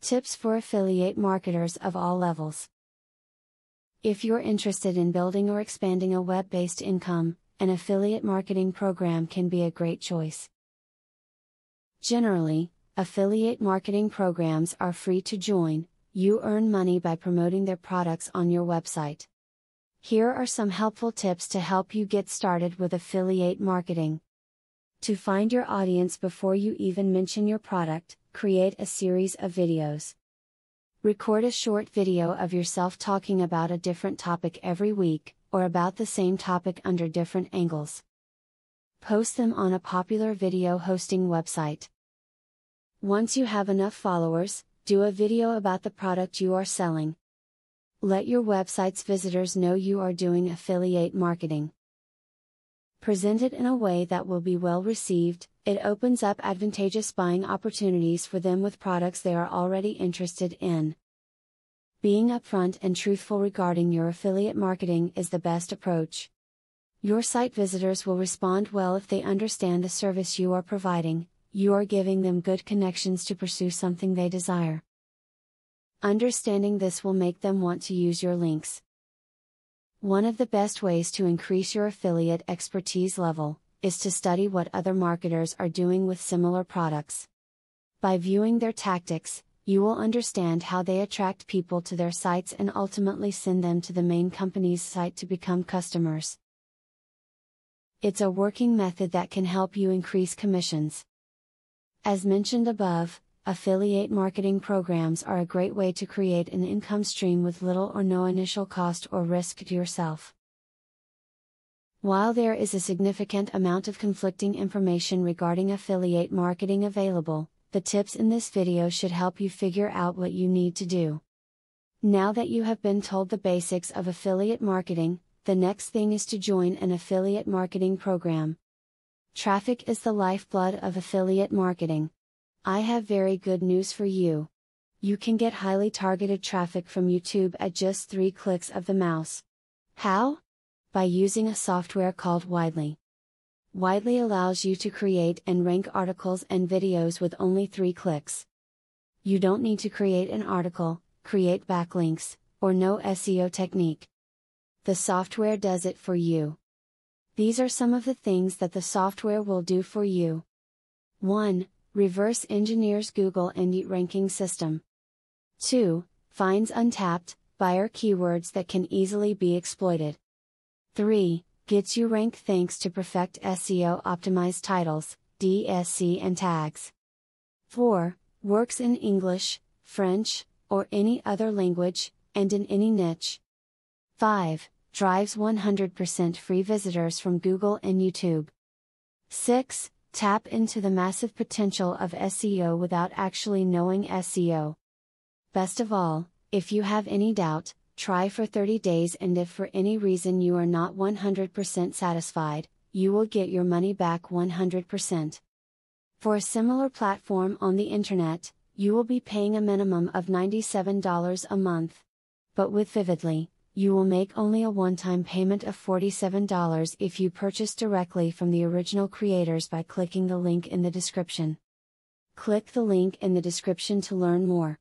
Tips for affiliate marketers of all levels. If you're interested in building or expanding a web-based income, an affiliate marketing program can be a great choice. Generally, affiliate marketing programs are free to join. You earn money by promoting their products on your website. Here are some helpful tips to help you get started with affiliate marketing. To find your audience before you even mention your product, create a series of videos. Record a short video of yourself talking about a different topic every week, or about the same topic under different angles. Post them on a popular video hosting website. Once you have enough followers, do a video about the product you are selling. Let your website's visitors know you are doing affiliate marketing. Present it in a way that will be well received. It opens up advantageous buying opportunities for them with products they are already interested in. Being upfront and truthful regarding your affiliate marketing is the best approach. Your site visitors will respond well if they understand the service you are providing. You are giving them good connections to pursue something they desire. Understanding this will make them want to use your links. One of the best ways to increase your affiliate expertise level is to study what other marketers are doing with similar products. By viewing their tactics, you will understand how they attract people to their sites and ultimately send them to the main company's site to become customers. It's a working method that can help you increase commissions. As mentioned above, affiliate marketing programs are a great way to create an income stream with little or no initial cost or risk to yourself. While there is a significant amount of conflicting information regarding affiliate marketing available, the tips in this video should help you figure out what you need to do. Now that you have been told the basics of affiliate marketing, the next thing is to join an affiliate marketing program. Traffic is the lifeblood of affiliate marketing. I have very good news for you. You can get highly targeted traffic from YouTube at just 3 clicks of the mouse. How? By using a software called Widely. Widely allows you to create and rank articles and videos with only 3 clicks. You don't need to create an article, create backlinks, or know SEO technique. The software does it for you. These are some of the things that the software will do for you. 1. Reverse engineers Google and ranking system. 2. Finds untapped buyer keywords that can easily be exploited. 3. Gets you ranked thanks to perfect SEO optimized titles, DSC and tags. 4. Works in English, French, or any other language, and in any niche. 5. Drives 100% free visitors from Google and YouTube. 6. Tap into the massive potential of SEO without actually knowing SEO. Best of all, if you have any doubt, try for 30 days, and if for any reason you are not 100% satisfied, you will get your money back 100%. For a similar platform on the internet, you will be paying a minimum of $97 a month. But with Vividly, you will make only a one-time payment of $47 if you purchase directly from the original creators by clicking the link in the description. Click the link in the description to learn more.